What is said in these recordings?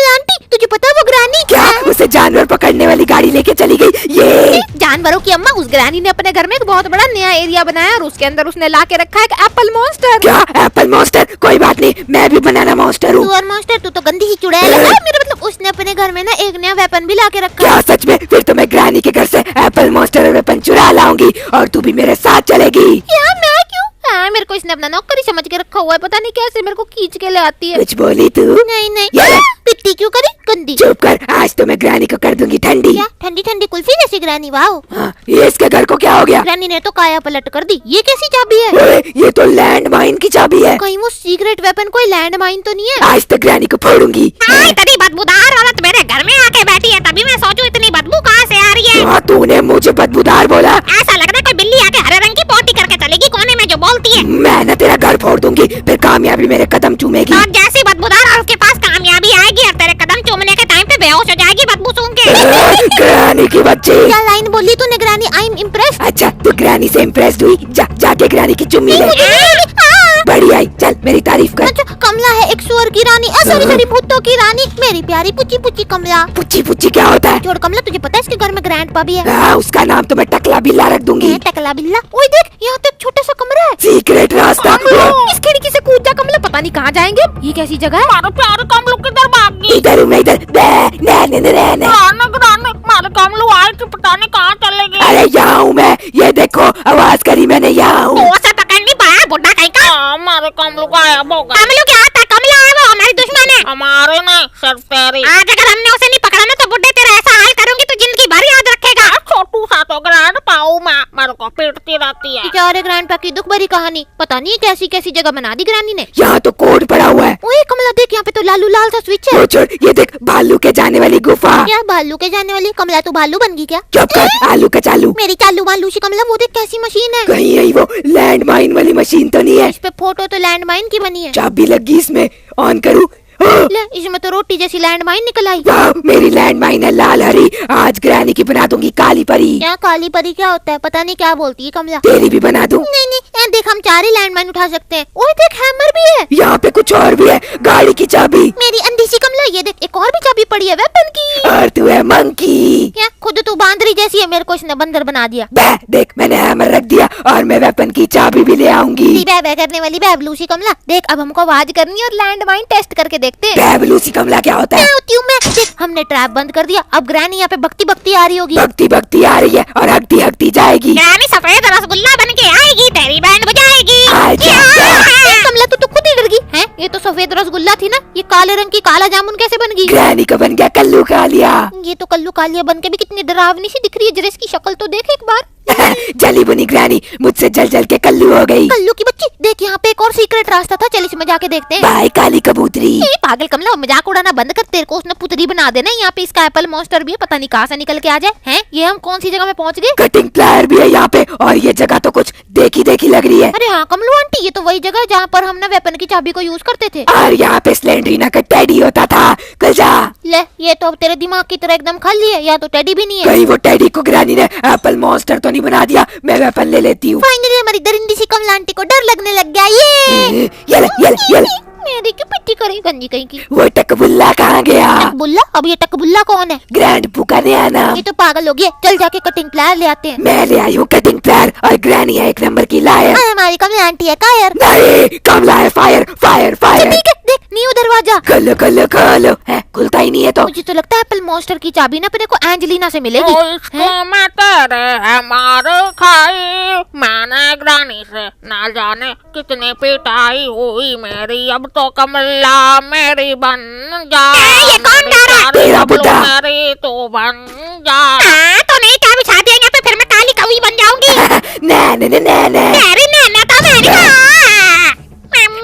कमला aunty, तुझे पता है वो ग्रानी क्या उसे जानवर पकड़ने वाली गाड़ी लेके चली गई? ये जानवरों की अम्मा, उस ग्रानी ने अपने घर में एक बहुत बड़ा नया एरिया बनाया और उसके अंदर उसने ला के रखा है एक एप्पल मॉन्स्टर। क्या एप्पल मॉन्स्टर? कोई बात नहीं, मैं भी बनाना मॉन्स्टर हूँ। तू और मॉन्स्टर, तू तो गंदी ही चुड़ैल है। मेरा मतलब उसने अपने घर में ना एक नया वेपन भी ला के रखा है। क्या सच में? फिर तो मैं ग्रानी के घर से एप्पल मॉन्स्टर और वेपन चुरा लाऊंगी और तू भी मेरे साथ चलेगी। क्या मैं क्यों? मेरे को इसने अपना नौकरी समझ के रखा हुआ है, पता नहीं कैसे मेरे को खींच के ले आती है। कुछ बोली तू? नहीं ये पिट्टी क्यों करी गंदी? चुप कर, आज तो मैं ग्रानी को कर दूंगी ठंडी। क्या ठंडी ठंडी कुल्फी जैसी ग्रानी? वाह, हाँ, ये इसके घर को क्या हो गया? ग्रानी ने तो काया पलट कर दी। ये कैसी चाबी है? ओए, ये तो लैंड माइन की चाबी है। कहीं वो सीक्रेट वेपन कोई लैंड माइन तो नहीं है? आज तो ग्रानी को फोड़ूंगी। इतनी बदबूदार औरत मेरे घर में आके बैठी है, तभी मैं सोचूं इतनी बदबू कहाँ से आ रही है। हाँ, तूने मुझे बदबूदार बोला? ऐसा लग रहा है कोई बिल्ली आके हरे रंग की पोटी करके चलेगी कोने में जो बोलती है। मैं न तेरा घर फोड़ दूंगी, फिर कामयाबी मेरे कदम चूमेगी। और जैसी बदबूदार औरत के पास कामयाबी आएगी और तेरे कदम चूमने के टाइम पे बेहोश हो जाएगी बदबू सूंघ के। ग्रानी की बच्ची, क्या लाइन बोली तूने ग्रानी? I am impressed. अच्छा तू ग्रानी से इम्प्रेस्ड हुई? जाके ग्रानी की चुम्मी ले। बड़ी आई, चल मेरी तारीफ कर। अच्छा, कमला है एक सुअर की रानी, सॉरी भूतों की रानी, मेरी प्यारी पुच्ची पुच्ची कमला। पुच्ची पुच्ची क्या होता है? छोड़ कमला, तुझे पता है इसके घर में ग्रैंडपा भी है। हाँ, उसका नाम तो मैं टकला बिल्ला रख दूंगी। टकला बिल्ला? ओए देख, यहाँ तो एक छोटा सा कमरा है। सीक्रेट रास्ता। इस खिड़की से कूद जा कमला, पता नहीं कहाँ जाएंगे। ये कैसी जगह है? मारे प्यारे कमलू किधर भाग गई? इधर हूँ मैं, इधर। मारे कमलू आए कि पता नहीं कहाँ चले गए। अरे यहाँ हूँ मैं, ये देखो आवाज करी मैंने, यहाँ हूँ। तो उसे पकड़ नहीं पाया बुड्ढा कहीं का। हमारे कमलू गायब हो गया। कमलू क्या आता है? कमला है वो हमारी दुश्मन है। हमारे नहीं, सिर्फ तेरी। आज अगर हमने उसे नहीं पकड़ा ना तो बुड्ढे तेरा ऐसा हाल करूंगी तो जिंदगी भर याद रखेगा। छोटू सा तो ग्रैंड पाऊ मैं, मेरे को पीटती रहती है। बेचारे ग्रैंडपा की दुख भरी कहानी, पता नहीं कैसी कैसी जगह बना दी ग्रानी ने। यहाँ तो कोड पड़ा हुआ है। ओए कमला देख, यहाँ पे तो लालू लाल सा स्विच है। वो छोड़, ये देख भालू के जाने वाली गुफा। क्या भालू के जाने वाली? कमला तू भालू बन गई क्या? चुप कर, आलू का चालू। मेरी चालू वालू सी कमला, वो देख कैसी मशीन है। कहीं यही वो लैंड माइन वाली मशीन तो नहीं है? इस पे फोटो तो लैंड माइन की बनी है। चाबी लगी इसमें, ऑन करूँ? ले, इसमें तो रोटी जैसी लैंड माइन निकल आई। वाह, मेरी लैंड माइन है लाल हरी। आज ग्रानी की बना दूंगी काली परी। क्या काली परी क्या होता है? पता नहीं क्या बोलती है कमला। तेरी भी बना दूं? नहीं, देख हम 4 ही लैंड माइन उठा सकते हैं। ओए देख, हैमर भी है। यहाँ पे कुछ और भी है, गाड़ी की चाबी। मेरी अंधी सी कमला, ये देख एक और भी चाबी पड़ी है वेपन की। और तू है मंकी। क्या खुद तू बांदरी जैसी है, मेरे को इसने बंदर बना दिया। देख मैंने हैमर रख दिया और मैं वेपन की चाबी भी ले आऊंगी। बे करने वाली बेबलूसी कमला, देख अब हमको आवाज करनी है और लैंड माइन टेस्ट करके देखते हैं। बेबलूसी कमला क्या होता है? मैं देख, हमने ट्रैप बंद कर दिया। अब ग्रैनी यहाँ पे भक्ति भक्ति आ रही होगी। भक्ति आ रही है और हकती हकती जाएगी। ग्रैनी सफेद रसगुल्ला बन के आएगी, तेरी बैंड बजाएगी। कमला तू खुद ही डर गई है? ये तो सफेद रसगुल्ला थी ना, ये काले रंग की काला जामुन कैसे बन गई? ग्रैनी का बन गया कल्लू कालिया। ये तो कल्लू कालिया बन के भी कितनी डरावनी सी दिख रही है। जरा इसकी शक्ल तो देख एक बार। जली बुनी ग्रैनी मुझसे जल जल के कल्लू हो गई। कल्लू की बच्ची, देख यहाँ पे एक और सीक्रेट रास्ता था, चल इसमें जाके देखते हैं। बाय काली कबूतरी। पागल कमला, मजाक उड़ाना बंद कर, तेरे को उसने पुतरी बना देना। यहाँ पे इसका एप्पल मॉन्स्टर भी है, पता नहीं कहाँ से निकल के आ जाए। हैं, ये हम कौन सी जगह में पहुँच गए? कटिंग प्लायर भी है यहाँ पे और ये जगह तो कुछ देखी देखी लग रही है। अरे हाँ कमलू आंटी, ये तो वही जगह है जहाँ पर हमने वेपन की चाबी को यूज करते थे। और यहाँ पे स्लेंड्रीना का टेडी होता था। कल जा। ले, ये तो अब तेरे दिमाग की तरह एकदम खाली है, या तो टेडी भी नहीं है। कहीं वो टेडी को ग्रैनी ने एप्पल मॉन्स्टर तो नहीं बना दिया? मैं वेपन ले लेती हूँ। फाइनली हमारी दरिंदी सी कमला आंटी को डर लगने लग गया। ये मेरी क्यों पिट्टी करी गंजी कहीं की। वो टकबुल्ला कहाँ गया? टकबुल्ला? अब ये टकबुल्ला कौन है? ग्रैंड पुका नया नाम। ये तो पागल हो गया, चल जाके कटिंग प्लायर ले आते हैं। मैं ले आई हूँ कटिंग प्लायर और ग्रैनी है 1 नंबर की लायर। हमारी कमला आंटी है कायर। नहीं, कमला है फायर फायर फायर। ठीक है, देख न्यू दरवाजा। खोलो खोलो खोलो। है, खुलता ही नहीं है तो। मुझे तो लगता है एप्पल मॉन्स्टर की चाबी ना अपने को एंजेलिना से मिलेगी। मैं तेरे हमारे खाई, मैंने ग्रानी से ना जाने कितने पिटाई हुई मेरी। अब तो कमला मेरी बन जा। ये कौन गा रहा है? तेरा बुड्ढा। मेरी तो बन जा। तो नहीं चाबी छा दिया तो फिर मैं काली कौवी बन जाऊंगी। ना तेरी नैना तो मेरी।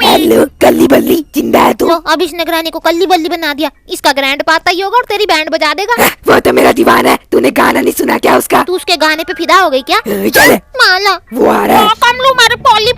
हेलो कल्ली बल्ली, जिंदा है तू? अब इसने ग्रानी को कल्ली बल्ली बना दिया। इसका ग्रैंड पाता ही होगा और तेरी बैंड बजा देगा। वो तो मेरा दीवाना है, तूने गाना नहीं सुना क्या उसका? तू उसके गाने पे फिदा हो गई क्या? चले माला, वो आ रहा है। कमलू मेरी पोली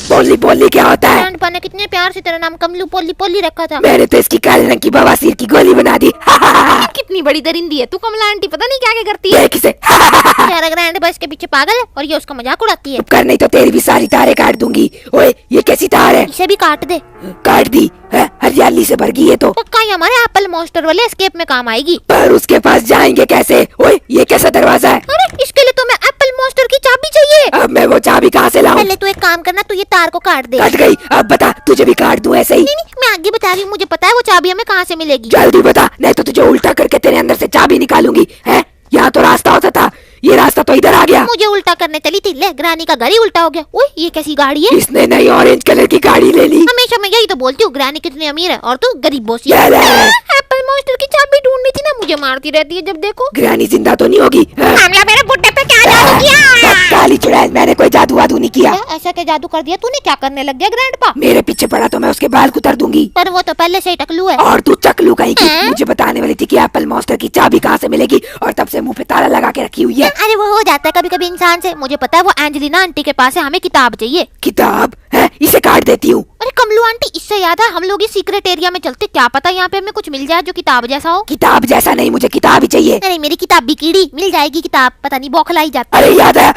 पोली पोली क्या होता है? ग्रैंडपा ने कितने प्यार से तेरा नाम कमलू पोली पोली रखा था। मैंने तो इसकी काले रंग की बवासीर की गोली बना दी। कितनी बड़ी दरिंदी है तू कमला आंटी, पता नहीं क्या क्या करती है। देख इसे। तेरा ग्रैंडपा इसके पीछे पागल है और ये उसका मजाक उड़ाती है। कर नहीं तो तेरी भी सारी तारें काट दूंगी। ओए ये कैसी तार है? इसे भी काट दे। काट दी। होगी। हरियाली से भर गई है तो। पक्का ये हमारे एप्पल मॉन्स्टर वाले एस्केप में काम आएगी। पर उसके पास जाएंगे कैसे? ओए ये कैसा दरवाजा है? अरे इसके लिए तो मैं एप्पल मॉन्स्टर की चाबी चाहिए। अब मैं वो चाबी कहाँ से लाऊं? पहले तू एक काम करना, तू ये तार को काट दे। कट गई। अब बता, तुझे भी काट दूं ऐसे ही? नहीं नहीं, मैं आगे बता रही हूँ, मुझे पता है वो चाबी हमें कहाँ से मिलेगी। जल्दी बता, नहीं तो तुझे उल्टा करके तेरे अंदर से चाबी निकालूंगी। है यहाँ तो रास्ता होता था, ये रास्ता तो इधर आ गया। मुझे उल्टा करने चली थी, ले ग्रानी का घर ही उल्टा हो गया। ओए ये कैसी गाड़ी है? इसने नई ऑरेंज कलर की गाड़ी ले ली। हमेशा मैं यही तो बोलती हूँ, ग्रानी कितनी अमीर है और तू गरीब बोसी। ये ले। एप्पल मॉन्स्टर की चाबी ढूंढनी थी ना, मुझे मारती रहती है जब देखो। ग्रानी जिंदा तो नहीं होगी? कमला मेरे बुड्ढे पे क्या जादू किया? काली चुड़ैल, मैंने कोई जादू वादू नहीं किया। क्या ऐसा क्या जादू कर दिया तूने? क्या करने लग गया ग्रैंडपा? मेरे पीछे पड़ा तो मैं उसके बाल कुतर दूंगी। पर वो तो पहले से ही टकलू है। और तू चकलू कहीं की। हाँ? मुझे बताने वाली थी कि एप्पल मॉन्स्टर की चाबी कहाँ से मिलेगी, और तब से मुंह पे ताला लगा के रखी हुई है। अरे वो हो जाता है कभी कभी इंसान से। मुझे पता है वो एंजेलिना आंटी के पास है, हमें किताब चाहिए। किताब है, इसे काट देती हूँ। अरे कमलू आंटी, इससे याद है हम लोग इस सीक्रेट एरिया में चलते, क्या पता यहाँ पे हमें कुछ मिल जाए जो किताब जैसा हो। किताब जैसा नहीं, मुझे किताब ही चाहिए। अरे मेरी किताब भी कीड़ी, मिल जाएगी किताब, पता नहीं बौखलाई जाती। अरे याद है,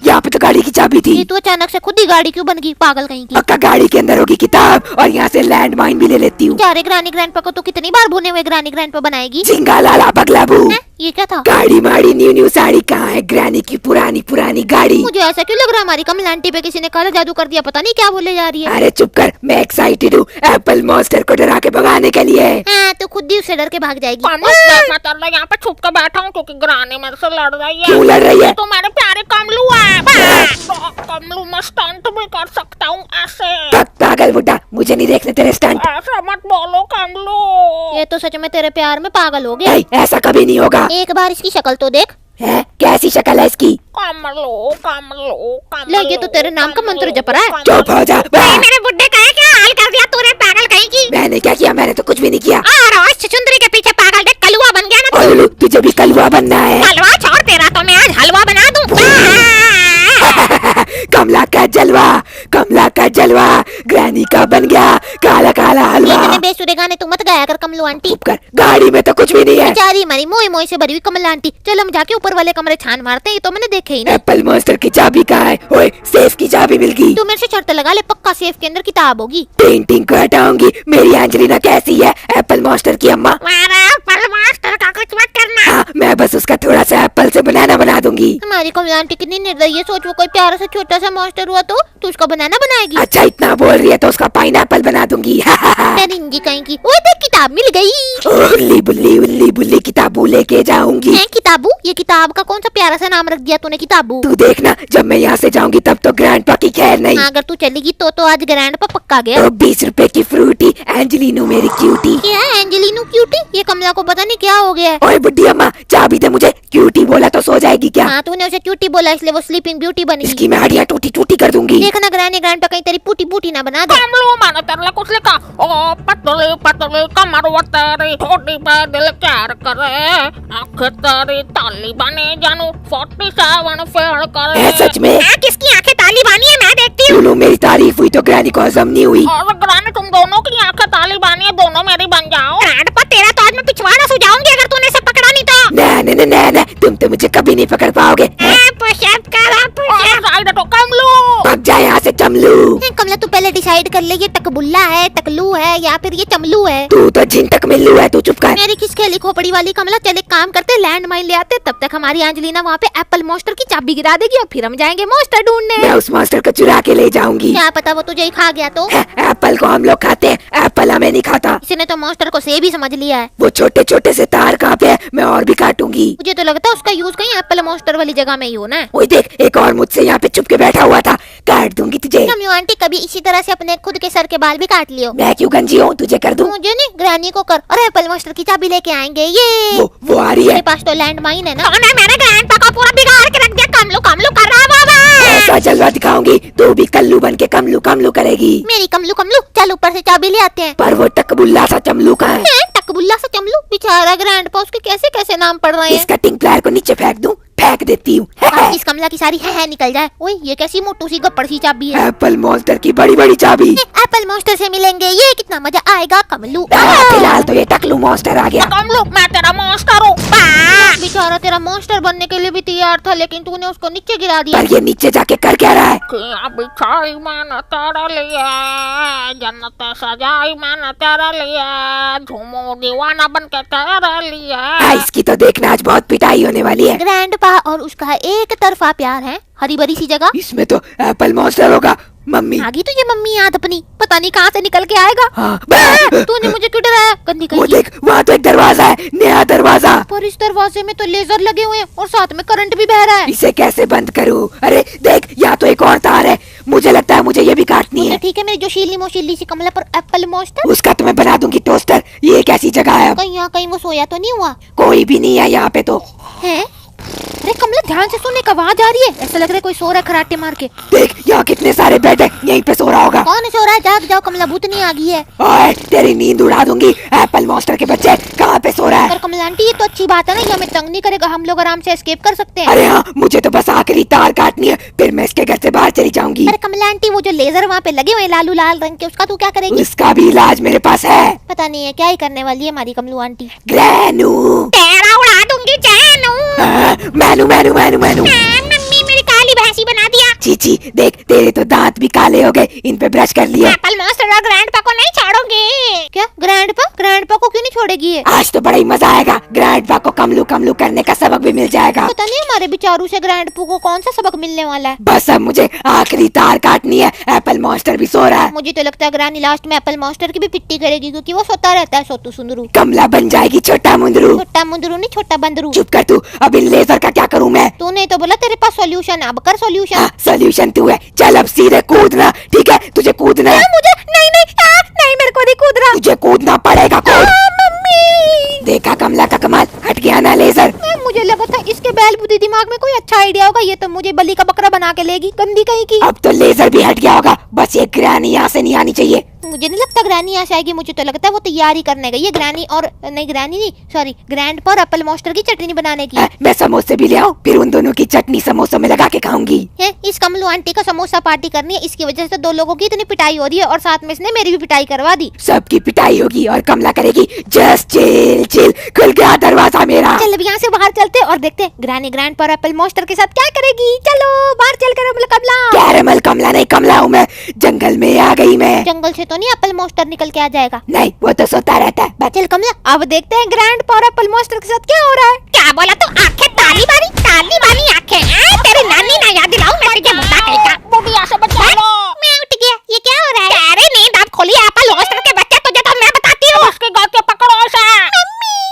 यहाँ पे तो गाड़ी की चाबी थी। ये तो अचानक से खुद ही गाड़ी क्यों बन गई, पागल कहीं की। पक्का गाड़ी के अंदर होगी किताब, और यहाँ से लैंड माइन भी ले लेती हूँ। क्या रे ग्रानी ग्रैंडपा को तो कितनी बार भुने हुए ग्रानी ग्रैंडपा बनाएगी। झिंगा लाला बगलाबू। हैं? ये क्या था? गाड़ी माड़ी न्यू न्यू साड़ी कहाँ है? ग्रैनी की पुरानी पुरानी गाड़ी। मुझे ऐसा क्यों लग रहा है हमारी कमल आंटी पे किसी ने काला जादू कर दिया, पता नहीं क्या बोले जा रही है। अरे चुप कर, मैं एक्साइटेड हूँ एप्पल मॉन्स्टर को डरा के भगाने के लिए। हाँ तो खुद ही उससे डर के भाग जाएगी। मैं यहाँ पे छुप कर बैठा हूँ क्योंकि ग्रानी मेरे से लड़ रही है। क्यों लड़ रही है? तो मेरे प्यारे कमलू है। कमलू मैं स्टंट भी कर सकता हूँ ऐसे। पागल बुड्ढा, मुझे नहीं देखने तेरे स्टंट। ऐसा मत बोलो कमलू। ये तो सच में तेरे प्यार में पागल हो गया। ऐसा कभी नहीं होगा। एक बार इसकी शक्ल तो देख। है कैसी शक्ल है इसकी? कमलू कमलू कमलू। ले ये तो तेरे नाम का मंत्र जप रहा है। चुप हो जा। मेरे बुड्ढे का है, क्या हाल कर दिया तूने पागल कहीं की। मैंने क्या किया? मैंने तो कुछ भी नहीं किया। और छुचुंदरी के पीछे पागल देख कलुआ बन गया ना तू। तुझे भी कलवा बनना है? हलवा छोड़, तेरा तो मैं आज हलवा बना दूं। कमला का जलवा, कमला का जलवा, ग्रैनी का बन गया काला काला हलवा। इतने बेसुरे गाने तू मत गाया कर कमलू आंटी। चुप कर, गाड़ी में तो कुछ भी नहीं है। बेचारी हमारी मोए मोए से भरी हुई कमल आंटी। चलो हम जाके ऊपर वाले कमरे छान मारते हैं, ये तो मैंने देखे ही नहीं। एप्पल मॉन्स्टर की चाबी कहाँ है? ओए सेफ की चाबी मिल गई। तू मेरे से शर्त लगा ले, पक्का सेफ के अंदर किताब होगी। पेंटिंग को हटाऊंगी। मेरी एंजेलिना कैसी है? एप्पल मॉन्स्टर की अम्मा। मास्टर का कुछ मत करना। हाँ, मैं बस उसका थोड़ा सा एप्पल से बनाना बना दूंगी। हमारी कमल आंटी कितनी निर्दयी है, सोच वो कोई प्यारा सा छोटा सा मॉन्स्टर हुआ तो तू उसका बनाना बनाएगी। अच्छा इतना बोल रही है तो उसका पाइनएप्पल बना दूंगी। डरिंगी कहीं की। ओए देख किताब मिल गई। उल्ली बुल्ली किताबू लेके जाऊंगी। है किताबू? ये किताब का कौन सा प्यारा सा नाम रख दिया तूने, किताबू। तू देखना, जब मैं यहाँ से जाऊंगी तब तो ग्रैंडपा की खैर नहीं। हाँ, अगर तू चलेगी तो आज ग्रैंडपा पक्का गया। तो 20 रुपए की फ्रूटी, एंजेलिनो मेरी क्यूटी। क्या एंजेलिनो क्यूटी? ये कमला को पता नहीं क्या हो गया है। ओए बुड्ढी अम्मा, चाबी दे मुझे। क्यूटी बोला तो सो जाएगी क्या? हाँ तूने उसे क्यूटी बोला इसलिए वो स्लीपिंग ब्यूटी बन इसकी गई। मैं हड्डियाँ टूटी टूटी कर दूंगी। देखना ग्रैंड ग्रैंड कहीं तेरी पूटी बूटी ना बना दे। कमलू मैंने तेरे लिए कुछ लिखा। ओ पतली पतली कमर वो तेरी, छोटी पे दिल प्यार करे, आँख तेरी ताली बने जानू 47 फेल करे। है सच में? किसकी आंखें ताली बानी है मैं देखती हूँ। सुनो, मेरी तारीफ हुई तो ग्रैनी को हजम नहीं हुई। और ग्रानी तुम दोनों की आंखें ताली बानी है, दोनों मेरी बन जाओ। ग्रैंडपा तेरा तो आज मैं पिछवाड़ा सुझाऊंगी अगर तूने इसे पकड़ा नहीं तो। ना, तुम तो मुझे कभी नहीं पकड़ पाओगे। पुशअप करा पुशअप। साइड हटो कमलू। भाग जा यहाँ से चमलू। कमला तू पहले डिसाइड कर ले, ये टकबुल्ला है, टकलू है या फिर ये चमलू है। तू तो झिंटक मिल्लू है, तू चुप कर। मेरी खिसकेली खोपड़ी वाली कमला, चल एक काम करते लैंड माइन ले आते, तब तक हमारी एंजेलिना वहाँ पे एप्पल मॉन्स्टर की चाबी गिरा देगी और फिर हम जाएंगे मॉन्स्टर ढूंढने। मैं उस मॉन्स्टर को चुरा के ले जाऊंगी। क्या पता वो तुझे ही खा गया तो। एप्पल को हम लोग खाते हैं, एप्पल हमें नहीं खाता। इसने तो मॉन्स्टर को सेब ही समझ लिया है। वो छोटे छोटे से तार कहाँ पे है? मैं और भी काटूंगी। मुझे तो लगता है उसका यूज कहीं एप्पल मॉन्स्टर वाली जगह में ही होना है। ओए देख, एक और मुझसे यहाँ पे छुप के बैठा हुआ था, काट दूंगी तुझे। कमलू आंटी कभी इसी तरह से अपने खुद के सर के बाल भी काट लियो। मैं क्यों गंजी हूँ, तुझे कर दूं? मुझे नहीं, ग्रैनी को कर। और एप्पल मॉन्स्टर की चाबी लेके आएंगे ये। वो आ रही मेरे है। पास तो लैंड माइन है ना। तूने मेरे ग्रैंडपा को पूरा बिगाड़ के रख दिया। कमलू कमलू कर रहा है बाबा। ऐसा जलवा दिखाऊंगी, तू भी कल्लू बन के कमलू कमलू करेगी। मेरी कमलू कमलू, चल ऊपर से चाबी ले आते हैं। पर वो टकबुल्ला सा चमलू का है। टकबुल्ला सा चमलू, बेचारा ग्रैंडपा, उसके कैसे कैसे नाम पड़ रहे हैं। इस कटिंग प्लायर को नीचे फेंक दूं? फेंक देती हूँ। इस कमला की सारी है निकल जाए। ओए ये कैसी मोटू सी गप्पड़ सी चाबी है। एप्पल मॉन्स्टर की बड़ी बड़ी चाबी। एप्पल मॉन्स्टर से मिलेंगे, ये कितना मजा आएगा कमलू। फिलहाल तो ये टकलू मॉन्स्टर आ गया। कमलू मैं तेरा मॉन्स्टर हूँ। बेचारा तेरा मॉन्स्टर बनने के लिए भी तैयार था, लेकिन तूने उसको नीचे गिरा दिया। पर ये नीचे जाके कर क्या रहा है? बिछाई मैंने तेरे लिए, जन्नत सजाई मैंने तेरे लिए, झूमो दीवाना बन के तेरे लिए। इसकी तो देखना आज बहुत पिटाई होने वाली है। ग्रैंडपा और उसका एक तरफा प्यार है, हरी भरी सी जगह। इसमें तो एप्पल मॉन्स्टर होगा। मम्मी आगी तुझे मम्मी याद अपनी, पता नहीं कहाँ से निकल के आएगा। हाँ। तूने मुझे क्यों डराया? गंदी वो कहीं। देख, वहाँ तो एक दरवाजा है, नया दरवाजा। पर इस दरवाजे में तो लेजर लगे हुए हैं और साथ में करंट भी बह रहा है। इसे कैसे बंद करूँ? अरे देख, यहाँ तो एक और तार है। मुझे लगता है मुझे ये भी काटनी है। ठीक है, मेरी जो शीली मोशीली सी कमला पर एप्पल मॉन्स्टर, उसका तो मैं बना दूंगी टोस्टर। ये कैसी जगह है? कहीं यहाँ कहीं वो सोया तो नहीं हुआ कोई भी नहीं है यहाँ पे तो। है? अरे कमला ध्यान से सुनने का, आवाज आ रही है, ऐसा लग रहा है कोई सो रहा है खराटे मार के। देख, यहाँ कितने सारे बेड है, यहीं पे सो रहा होगा। कौन सो रहा है? जाग जाओ कमला, भूतनी आ गई है। ओए, तेरी नींद उड़ा दूंगी। एप्पल मॉन्स्टर के बच्चे कहाँ पे सो रहा है? पर कमला आंटी ये तो अच्छी बात है ना, ये हमें तंग नहीं करेगा, हम लोग आराम से एस्केप कर सकते हैं। अरे हाँ, मुझे तो बस आखिरी तार काटनी है, फिर मैं इसके घर से बाहर चली जाऊंगी। पर कमला आंटी वो जो लेजर वहाँ पे लगे हुए हैं लालू लाल रंग के, उसका तू क्या करेगी? उसका भी इलाज मेरे पास है। पता नहीं है क्या ही करने वाली है हमारी कमलू आंटी। ग्रैनू। तेरा उड़ा दूंगी जानू। मैनू मैनू मैनू मैनू। मम्मी मेरी काली भैंसी बना दिया। चीची देख, तेरे तो दांत भी काले हो गए, इन पे ब्रश कर लिया। एप्पल मॉन्स्टर और ग्रैंडपा को नहीं छोड़ोगे। क्या ग्रैंडपा को क्यों नहीं छोड़ेगी ये? आज तो बड़ा ही मजा आएगा। ग्रैंडपा को कमलू कमलू करने का सबक भी मिल जाएगा। पता नहीं हमारे बेचारू से ग्रैंडपा को कौन सा सबक मिलने वाला है। बस अब मुझे आखिरी तार काटनी है। एप्पल मॉन्स्टर भी सो रहा है। मुझे तो लगता है ग्रैनी लास्ट में एप्पल मॉन्स्टर की भी पिट्टी करेगी, क्योंकि वो सोता रहता है सोतू सुंदरू। कमला बन जाएगी छोटा मुंदरू। छोटा मुंदरू नहीं, छोटा बंदरू। चुप कर तू। अब इन लेजर का क्या करूँ मैं? तूने तो बोला तेरे पास सॉल्यूशन है, अब कर सॉल्यूशन। सॉल्यूशन तू है। चल अब सीधे कूदना। ठीक है, तुझे कूदना है। मुझे नहीं मेरे को नहीं कूद रहा। तुझे कूदना पड़ेगा। कूद। मम्मी देखा कमला का कमाल, हट गया ना लेजर। मुझे लगा था इसके बैल बुद्धि दिमाग में कोई अच्छा आइडिया होगा, ये तो मुझे बलि का बकरा बना के लेगी, गंदी कहीं की। अब तो लेजर भी हट गया होगा। बस ये ग्रैनी यहाँ से नहीं आनी चाहिए। मुझे नहीं लगता ग्रैनी यहाँ से आएगी, मुझे तो लगता है वो तैयारी करने गई है ग्रैनी और नहीं ग्रैनी नहीं सॉरी ग्रैंडपा और एप्पल मॉन्स्टर की चटनी बनाने की। मैं समोसे भी ले आऊं, फिर उन दोनों की चटनी समोसों में लगा के खाऊंगी। है इस कमलू आंटी का समोसा पार्टी करनी है, इसकी वजह से दो लोगों की इतनी पिटाई हो रही है और साथ में इसने मेरी भी पिटाई करवा दी। सबकी पिटाई होगी और कमला करेगी जस्ट चिल चिल। खुल गया दरवाजा मेरा। चल अब यहाँ से बाहर चलते और देखते ग्रैनी ग्रैंडपा और एप्पल मॉन्स्टर के साथ क्या करेगी। चलो बाहर चल कर कमला। कैरेमल कमला नहीं, कमला हूँ मैं। जंगल में आ गई मैं। जंगल से तो नहीं एप्पल मॉन्स्टर निकल के आ जाएगा। नहीं, वो तो सोता रहता है। चल कमला अब देखते हैं ग्रैंडपा और एप्पल मॉन्स्टर के साथ क्या हो रहा है। क्या बोला तू? आंखें ताली वाली आंखें। तेरी नानी ना याद दिलाऊं मैं तुझे मुद्दा कहेगा। बुढ़िया से बचा लो। मैं उठ गया, ये क्या हो रहा है? अरे नींद अब खोली एप्पल मॉन्स्टर के बच्चे, तुझे तो मैं बताती हूँ। उसके गल के पकड़ो ऐसा।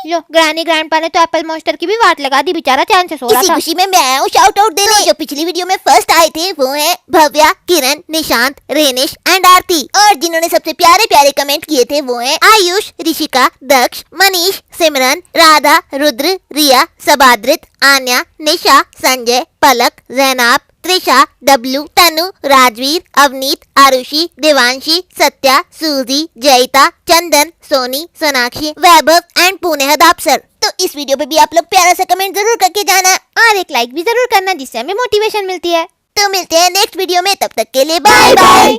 लो ग्रैनी ग्रैंडपा ने तो एप्पल मॉन्स्टर की भी वाट लगा दी, बेचारा चैन से सो रहा इसी था। खुशी में मैं आया हूँ शाउट आउट देने। जो पिछली वीडियो में फर्स्ट आए थे वो हैं भव्या, किरण, निशांत, रेनिश एंड आरती। और जिन्होंने सबसे प्यारे प्यारे कमेंट किए थे वो हैं आयुष, ऋषिका, दक्ष, मनीष, सिमरन, राधा, रुद्र, रिया, सबाद्रित, आन्या, निशा, संजय, पलक, जैनाब, त्रिशा, डब्लू, तनु, राजवीर, अवनीत, आरुषि, देवांशी, सत्या, सूजी, जयिता, चंदन, सोनी, सोनाक्षी, वैभव एंड पुनेहद अफसर। तो इस वीडियो पे भी आप लोग प्यारा सा कमेंट जरूर करके जाना और एक लाइक भी जरूर करना, जिससे हमें मोटिवेशन मिलती है। तो मिलते हैं नेक्स्ट वीडियो में, तब तक के लिए बाय बाय।